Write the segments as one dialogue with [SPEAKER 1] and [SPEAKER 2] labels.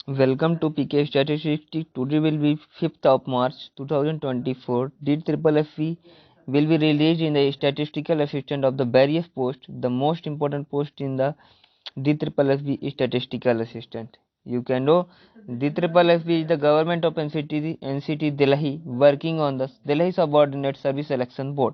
[SPEAKER 1] Welcome to PK Statistics. Today will be 5th of March 2024. DFFE will be released in the statistical assistant of the various posts. The most important post in the DFFE statistical assistant. You can know DFFE is the government of NCT Delhi working on the Delhi Subordinate Service Selection Board.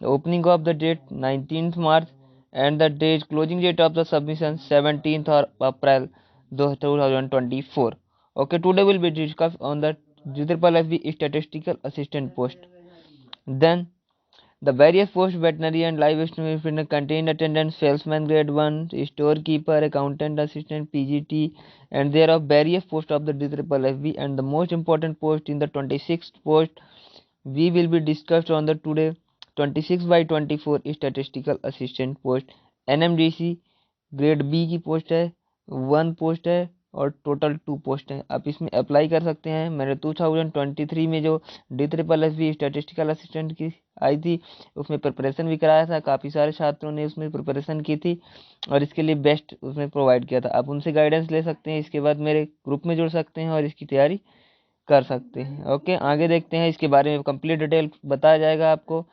[SPEAKER 1] The opening of the date 19th March and the date closing date of the submission 17th of April 2024. Okay, today will be discussed on the GFB statistical assistant post. Then the various posts veterinary and livestock contain attendant salesman grade 1, storekeeper, accountant assistant, PGT, and there are various posts of the DFFB, and the most important post in the 26th post we will be discussed on the today 26/24 statistical assistant post NMDC grade B की post है, 1 post है और total 2 post है। आप इसमें apply कर सकते हैं। मैंने 2023 में जो DFFB स्टैटिस्टिकल असिस्टेंट की आई थी उसमें प्रिपरेशन भी कराया था। काफ़ी सारे छात्रों ने उसमें प्रिपरेशन की थी और इसके लिए बेस्ट उसमें प्रोवाइड किया था। आप उनसे गाइडेंस ले सकते हैं, इसके बाद मेरे ग्रुप में जुड़ सकते हैं और इसकी तैयारी कर सकते हैं। ओके, आगे देखते हैं। इसके बारे में कंप्लीट डिटेल बताया जाएगा आपको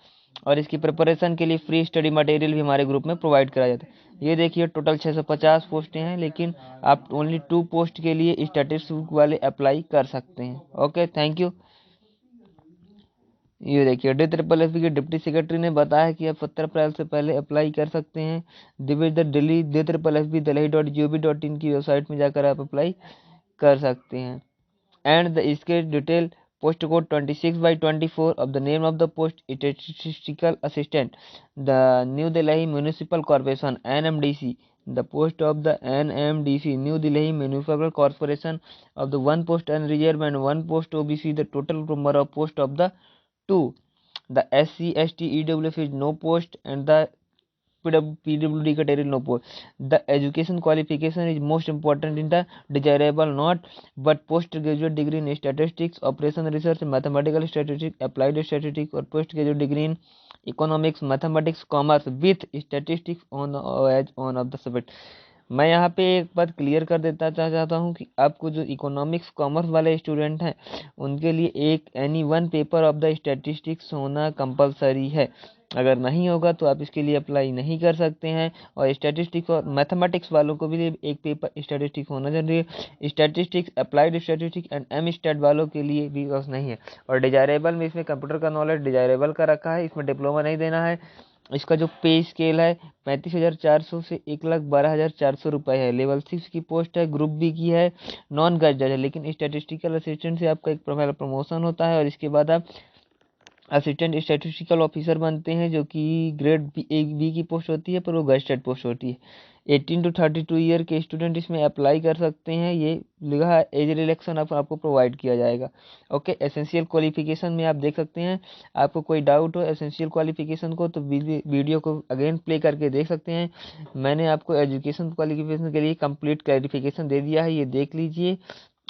[SPEAKER 1] और इसकी प्रिपरेशन के लिए फ्री स्टडी मटेरियल भी हमारे ग्रुप में प्रोवाइड कराया जाता है। ये देखिए टोटल 650 पोस्टें हैं, लेकिन आप ओनली 2 पोस्ट के लिए स्टैटिस्टिक्स वाले अप्लाई कर सकते हैं। Okay, thank you. ये देखिए DFFB के डिप्टी सेक्रेटरी ने बताया कि आप 17 अप्रैल से पहले अप्लाई कर सकते हैं। दिल्ली DFFB delhi.gov.in की वेबसाइट में जाकर आप अप्लाई कर सकते हैं। And इसके detail post code 26/24 of the name of the post statistical assistant, the New Delhi Municipal Corporation NMDC, the post of the NMDC New Delhi Municipal Corporation of the 1 post unreserved and 1 post OBC, the total number of post of the 2. The SC ST EWF is no post and the PWD category no post. The education qualification is most important in the desirable, not but postgraduate degree in statistics, operation research, mathematical statistics, applied statistics, or postgraduate degree in economics, mathematics, commerce with statistics on as on of the subject. मैं यहाँ पे एक बात clear कर देता चाहता हूँ कि आपको जो इकोनॉमिक्स कॉमर्स वाले स्टूडेंट हैं उनके लिए एक any 1 paper of the statistics होना कंपलसरी है। अगर नहीं होगा तो आप इसके लिए अप्लाई नहीं कर सकते हैं। और स्टैटिस्टिक्स और मैथमेटिक्स वालों को भी एक पेपर स्टैटिस्टिक्स होना जरूरी है। Statistics, applied statistics and M stat वालों के लिए भी बस नहीं है। और डिजायरेबल में इसमें कंप्यूटर का नॉलेज डिजायरेबल का रखा है, इसमें डिप्लोमा नहीं देना है। इसका जो पे स्केल है 35,400 से 1,12,400 रुपये है। लेवल 6 की पोस्ट है, ग्रुप बी की है, नॉन ग्रेजुएट है। लेकिन स्टैटिस्टिकल असिस्टेंट से आपका एक प्रमोशन होता है और इसके बाद आप असिस्टेंट स्टैटिस्टिकल ऑफिसर बनते हैं, जो कि ग्रेड बी की पोस्ट होती है, पर वो गजेटेड पोस्ट होती है। 18 to 32 ईयर के स्टूडेंट इसमें अप्लाई कर सकते हैं। ये लिखा है एज रिलैक्सेशन आपको प्रोवाइड किया जाएगा। ओके, एसेंशियल क्वालिफिकेशन में आप देख सकते हैं। आपको कोई डाउट हो एसेंशियल क्वालिफिकेशन को तो वीडियो को अगेन प्ले करके देख सकते हैं। मैंने आपको एजुकेशन क्वालिफिकेशन के लिए कंप्लीट क्लैरिफिकेशन दे दिया है, ये देख लीजिए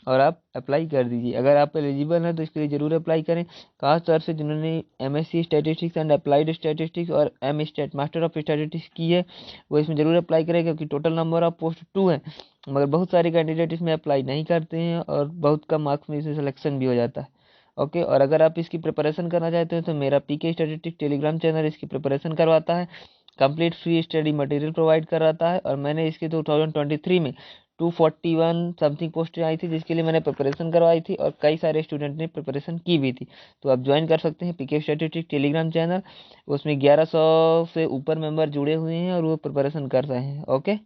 [SPEAKER 1] और आप अप्लाई कर दीजिए। अगर आप एलिजिबल हैं तो इसके लिए ज़रूर अप्लाई करें। खास तौर से जिन्होंने MSc statistics and applied statistics और M.Stat मास्टर ऑफ स्टैटिस्टिक्स की है वो इसमें ज़रूर अप्लाई करें, क्योंकि टोटल नंबर ऑफ पोस्ट 2 है, मगर बहुत सारे कैंडिडेट इसमें अप्लाई नहीं करते हैं और बहुत कम मार्क्स में इसमें सिलेक्शन भी हो जाता है। ओके, और अगर आप इसकी प्रिपरेशन करना चाहते हैं तो मेरा PK स्टैटिस्टिक्स टेलीग्राम चैनल इसकी प्रिपरेशन करवाता है, complete free study material provide कराता है। और मैंने इसके 2023 में 241 समथिंग पोस्टें आई थी जिसके लिए मैंने प्रिपरेशन करवाई थी और कई सारे स्टूडेंट ने प्रिपरेशन की भी थी। तो आप ज्वाइन कर सकते हैं PK स्टैटिस्टिक्स टेलीग्राम चैनल। उसमें 1100 से ऊपर मेंबर जुड़े हुए हैं और वो प्रिपरेशन कर रहे हैं। Okay,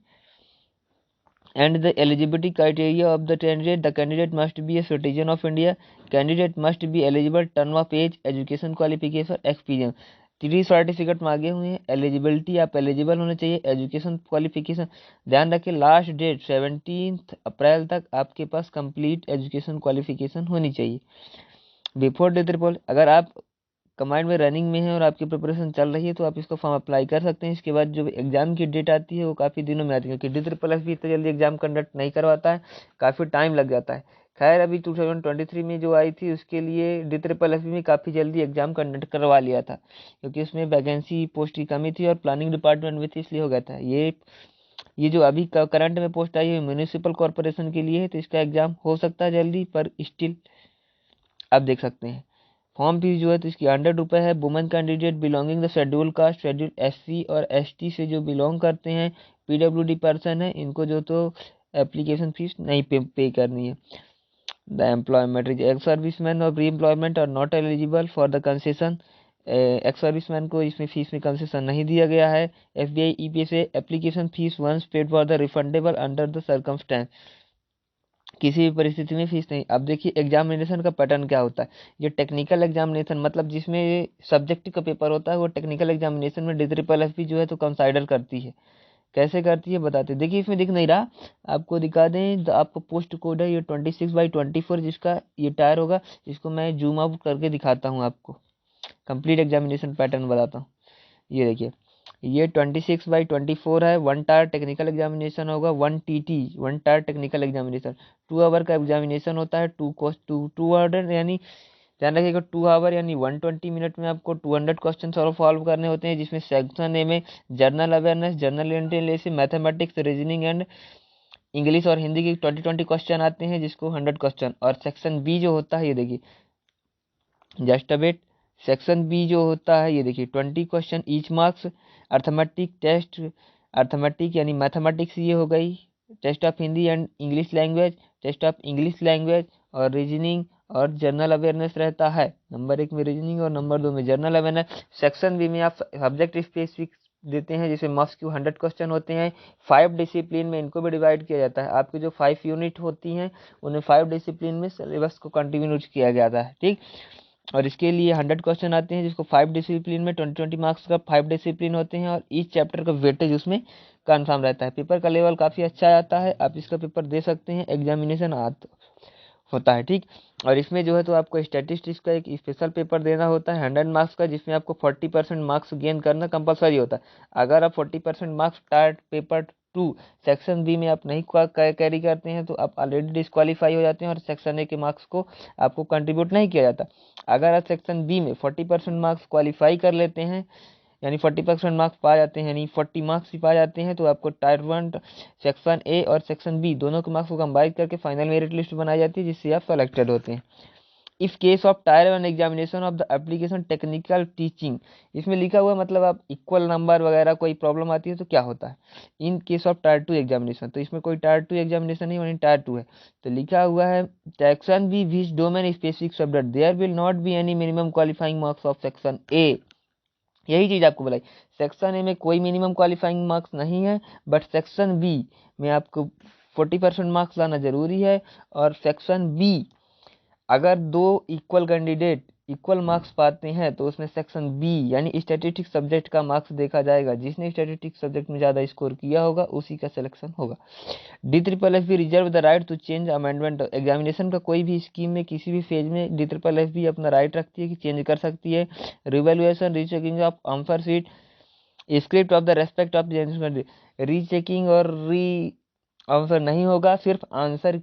[SPEAKER 1] and the eligibility criteria of the candidate must be a citizen of India. Candidate must be eligible, term of age, education qualification, experience। 3 certificate मांगे हुए हैं। एलिजिबिलिटी, आप एलिजिबल होने चाहिए। एजुकेशन क्वालिफिकेशन ध्यान रखें, लास्ट डेट 17 अप्रैल तक आपके पास कंप्लीट एजुकेशन क्वालिफिकेशन होनी चाहिए। बिफोर डेट रिपोर्ट, अगर आप कमांड में रनिंग में है और आपकी प्रिपरेशन चल रही है तो आप इसको फॉर्म अप्लाई कर सकते हैं। इसके बाद जो एग्जाम की डेट आती है वो काफ़ी दिनों में आती है, क्योंकि DFFB इतना जल्दी एग्जाम कंडक्ट नहीं करवाता है, काफ़ी टाइम लग जाता है। खैर, अभी 2023 में जो आई थी उसके लिए DFFB में काफ़ी जल्दी एग्जाम कंडक्ट करवा लिया था, क्योंकि उसमें वैकेंसी पोस्ट की कमी थी और प्लानिंग डिपार्टमेंट में थी, इसलिए हो गया था। ये ये जो अभी करंट में पोस्ट आई है म्यूनिसिपल कॉर्पोरेशन के लिए है, तो इसका एग्जाम हो सकता है जल्दी, पर स्टिल आप देख सकते हैं। फॉर्म फीस जो है तो इसकी 100 रुपये है। Women candidate belonging the schedule caste, schedule SC और ST से जो बिलोंग करते हैं, PWD पर्सन है, इनको जो तो एप्लीकेशन फीस नहीं पे करनी है। द एम्प्लॉयमेंट एक्स सर्विसमैन और re employment are not eligible for the concession. Ex serviceman को इसमें फीस में कंसेशन नहीं दिया गया है। FBI EPSA application fees once paid for the refundable under the circumstances, किसी भी परिस्थिति में फीस नहीं। अब देखिए एग्जामिनेशन का पैटर्न क्या होता है। ये टेक्निकल एग्जामिनेशन मतलब जिसमें सब्जेक्ट का पेपर होता है, वो टेक्निकल एग्जामिनेशन में DFP जो है तो कंसाइडर करती है। कैसे करती है बताते, देखिए इसमें दिख नहीं रहा, आपको दिखा दें। आपको पोस्ट कोड है ये 26/24, जिसका ये टायर होगा। इसको मैं जूम आउट करके दिखाता हूँ आपको, कंप्लीट एग्जामिनेशन पैटर्न बताता हूँ। ये देखिए ये 26/24 है। 1 टायर टेक्निकल एग्जामिनेशन होगा, 1 TT 1 tier technical examination 2 hour का एग्जामिनेशन होता है। 2 आवर यानी ध्यान रखिएगा 2 आवर यानी 120 मिनट में आपको 200 क्वेश्चन सॉल्व करने होते हैं, जिसमें सेक्शन ए में general awareness, general intelligence, mathematics, reasoning and English और हिंदी के 20 क्वेश्चन आते हैं, जिसको 100 क्वेश्चन। और सेक्शन बी जो होता है, ये देखिए just a wait, section B जो होता है ये देखिए 20 question each marks. Arithmetic test, arithmetic यानी मैथमेटिक्स ये हो गई। Test of Hindi and English language, test of English language और रीजनिंग और जनरल अवेयरनेस रहता है। नंबर 1 में रीजनिंग और नंबर 2 में जनरल अवेयरनेस। सेक्शन बी में आप सब्जेक्ट स्पेसिफिक देते हैं, जैसे मार्क्स के 100 क्वेश्चन होते हैं। 5 डिसिप्लिन में इनको भी डिवाइड किया जाता है। आपकी जो 5 यूनिट होती हैं उन्हें 5 डिसिप्लिन में सिलेबस को कंटिन्यू किया जाता है, ठीक। और इसके लिए 100 क्वेश्चन आते हैं, जिसको 5 डिसिप्लिन में 20 मार्क्स का 5 डिसिप्लिन होते हैं, और ईच चैप्टर का वेटेज उसमें कन्फर्म रहता है। पेपर का लेवल काफ़ी अच्छा आता है, आप इसका पेपर दे सकते हैं। एग्जामिनेशन होता है, ठीक। और इसमें जो है तो आपको स्टैटिस्टिक्स का एक स्पेशल पेपर देना होता है 100 मार्क्स का, जिसमें आपको 40% मार्क्स गेन करना कंपलसरी होता है। अगर आप 40% मार्क्स टार्ट पेपर 2 सेक्शन बी में आप नहीं कैरी करते हैं, तो आप ऑलरेडी डिस्क्वालीफाई हो जाते हैं, और सेक्शन ए के मार्क्स को आपको कंट्रीब्यूट नहीं किया जाता। अगर आप सेक्शन बी में 40% मार्क्स क्वालिफाई कर लेते हैं, यानी 40% मार्क्स पा जाते हैं, यानी 40 मार्क्स ही पा जाते हैं, तो आपको टायर 1 सेक्शन ए और सेक्शन बी दोनों के मार्क्स को कंबाइन करके फाइनल मेरिट लिस्ट बनाई जाती है, जिससे आप सेलेक्टेड होते हैं। If case of tyre 1 examination of the application technical teaching, इसमें लिखा हुआ मतलब आप इक्वल नंबर वगैरह कोई प्रॉब्लम आती है तो क्या होता है। In case of tyre 2 examination, तो इसमें कोई टायर 2 एग्जामिनेशन नहीं, वहीं टायर 2 है। तो लिखा हुआ है section B which domain specific subject there will not be any minimum qualifying marks of section A. यही चीज आपको बताई, सेक्शन ए में कोई मिनिमम क्वालिफाइंग मार्क्स नहीं है, बट सेक्शन बी में आपको 40% मार्क्स लाना जरूरी है। और सेक्शन बी अगर 2 इक्वल कैंडिडेट इक्वल मार्क्स पाते हैं, तो उसमें सेक्शन बी यानी स्टैटिस्टिक्स सब्जेक्ट का मार्क्स देखा जाएगा। जिसने स्टैटिस्टिक्स सब्जेक्ट में ज़्यादा स्कोर किया होगा उसी का सिलेक्शन होगा। DFP reserve the right to change amendment. Examination का कोई भी स्कीम में किसी भी फेज में DFP अपना राइट रखती है कि चेंज कर सकती है। Revaluation, rechecking of answer sheet, script of the respect of rechecking और री आंसर नहीं होगा, सिर्फ आंसर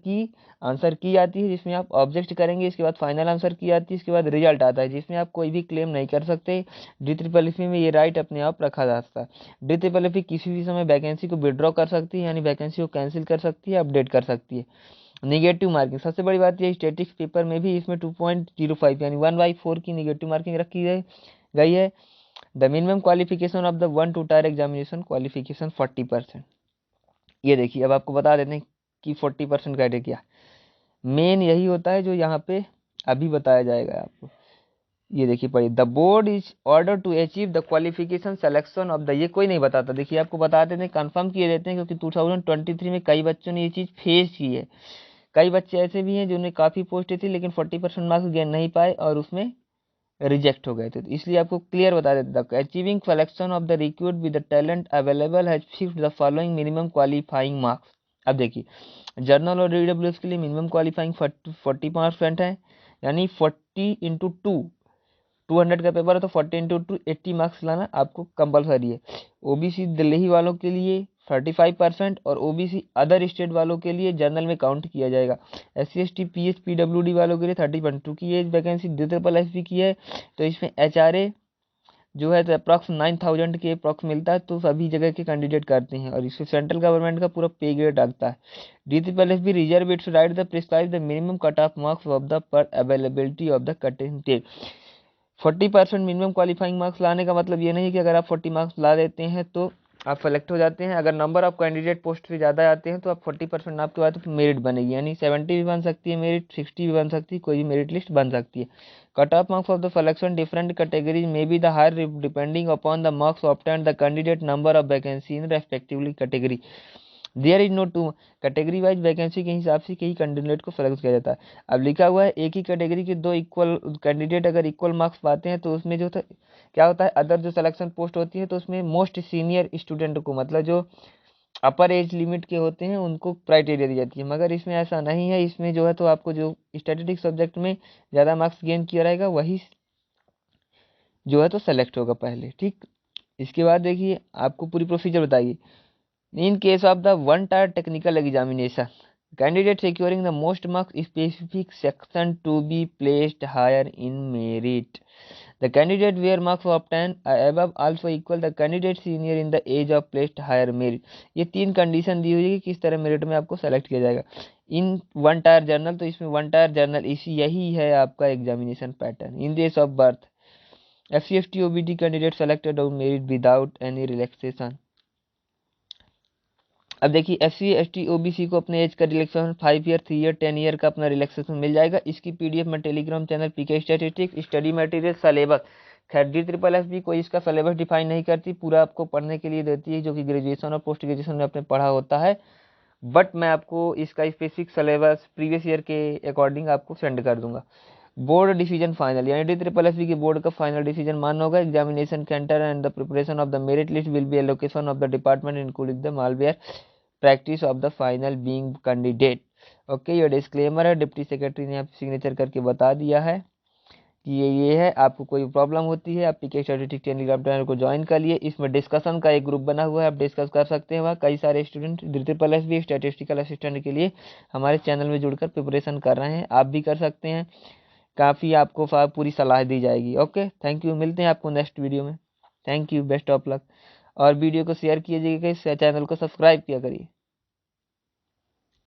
[SPEAKER 1] की आती है, जिसमें आप ऑब्जेक्ट करेंगे, इसके बाद फाइनल आंसर की आती है, इसके बाद रिजल्ट आता है, जिसमें आप कोई भी क्लेम नहीं कर सकते। DFP में ये राइट अपने आप रखा जा सकता है। DFP किसी भी समय वैकेंसी को विड्रॉ कर सकती है, यानी वैकेंसी को कैंसिल कर सकती है, अपडेट कर सकती है। निगेटिव मार्किंग, सबसे बड़ी बात यह स्टैटिक्स पेपर में भी इसमें 2.05 यानी 1/4 की निगेटिव मार्किंग रखी गई है। The minimum qualification of the 1 to tyre examination qualification 40%। ये देखिए अब आपको बता देते हैं कि 40% क्राइटेरिया मेन यही होता है जो यहाँ पे अभी बताया जाएगा आपको। ये देखिए पढ़िए, the board is order to achieve the qualification selection of the, ये कोई नहीं बताता, देखिए आपको बता देते हैं, कंफर्म किए देते हैं, क्योंकि 2023 में कई बच्चों ने ये चीज़ फेस की है। कई बच्चे ऐसे भी हैं जिन्हें काफ़ी पोस्ट थी, लेकिन 40% मार्क्स गेन नहीं पाए और उसमें रिजेक्ट हो गए थे। तो इसलिए आपको क्लियर बता देता था, achieving selection of the recruit with the talent available has fixed the following minimum qualifying marks. अब देखिए जर्नल और DWS के लिए मिनिमम क्वालिफाइंग 40% है, यानी 200 का पेपर है तो 40 × 2 80 मार्क्स लाना आपको कंपलसरी है। OBC दिल्ली वालों के लिए 35% और OBC अदर स्टेट वालों के लिए जनरल में काउंट किया जाएगा। SC ST PH PWD वालों के लिए 30%। की एज वैकेंसी DFP की है, तो इसमें HRA जो है तो अप्रॉक्स 9,000 के अप्रॉक्स मिलता है, तो सभी जगह के कैंडिडेट करते हैं और इससे सेंट्रल गवर्नमेंट का पूरा पे ग्रेड लगता है। DTPLSB reserve it's right the prescribe the minimum cut off marks of the पर availability of the candidate. 40% minimum qualifying marks लाने का मतलब ये नहीं कि अगर आप 40 मार्क्स ला देते हैं तो आप सेलेक्ट हो जाते हैं। अगर नंबर ऑफ कैंडिडेट पोस्ट से ज़्यादा आते हैं तो आप 40% आपके बाद तो मेरिट बनेगी, यानी 70 भी बन सकती है मेरिट, 60 भी बन सकती है, कोई भी मेरिट लिस्ट बन सकती है। Cut off marks of the selection different categories may be the higher depending upon the marks obtained the candidate number of vacancy in respectively category. There is no two category wise vacancy के हिसाब से कई candidate को select किया जाता है। अब लिखा हुआ है एक ही कैटेगरी के दो इक्वल कैंडिडेट अगर इक्वल मार्क्स पाते हैं तो उसमें जो क्या होता है, अदर जो सिलेक्शन पोस्ट होती है तो उसमें मोस्ट सीनियर स्टूडेंट को, मतलब जो अपर एज लिमिट के होते हैं उनको क्राइटेरिया दी जाती है, मगर इसमें ऐसा नहीं है। इसमें जो है तो आपको जो स्टैटिस्टिक्स सब्जेक्ट में ज़्यादा मार्क्स गेन किया रहेगा वही जो है तो सेलेक्ट होगा पहले, ठीक। इसके बाद देखिए आपको पूरी प्रोसीजर बताइए। In case of the one-tier technical examination, candidate securing the most marks specific section to be placed higher in merit. The candidate where marks obtained above also equal the candidate senior in the age of placed higher merit. ये तीन condition दी हुई है कि किस तरह merit में आपको select किया जाएगा। इन वन टायर जर्नल, तो इसमें वन टायर जर्नल इसी यही है आपका एग्जामिनेशन पैटर्न। इन देश of birth SC/ST OBD candidate selected on merit without any relaxation. अब देखिए SC/ST OBC को अपने एज का रिलैक्सेशन 5 ईयर, 3 ईयर, 10 ईयर का अपना रिलैक्सेशन मिल जाएगा। इसकी PDF में Telegram channel PK statistics study material syllabus, खैर DSSS कोई इसका सिलेबस डिफाइन नहीं करती, पूरा आपको पढ़ने के लिए देती है जो कि ग्रेजुएशन और पोस्ट ग्रेजुएशन में आपने पढ़ा होता है। बट मैं आपको इसका स्पेसिफिक सिलेबस प्रीवियस ईयर के अकॉर्डिंग आपको सेंड कर दूंगा। बोर्ड डिसीजन फाइनल, यानी DSSS की बोर्ड का फाइनल डिसीजन मानना होगा। Examination centre and the preparation of the merit list will be allocation of the department including the malware practice of the final being candidate. Okay, ये disclaimer है, deputy secretary ने आप signature करके बता दिया है कि ये है। आपको कोई प्रॉब्लम होती है आप PK स्टैटिस्टिक्स टेलीग्राम चैनल को ज्वाइन कर लिए। इसमें डिस्कशन का एक ग्रुप बना हुआ है, आप डिस्कस कर सकते हैं वहाँ। कई सारे स्टूडेंट DSSS स्टैटिस्टिकल असिस्टेंट के लिए हमारे चैनल में जुड़कर प्रिपरेशन कर रहे हैं, आप भी कर सकते हैं। काफ़ी आपको पूरी सलाह दी जाएगी। ओके, थैंक यू, मिलते हैं आपको नेक्स्ट वीडियो में। Thank you, best of luck. और वीडियो को शेयर कीजिएगा, चैनल को सब्सक्राइब किया करिए।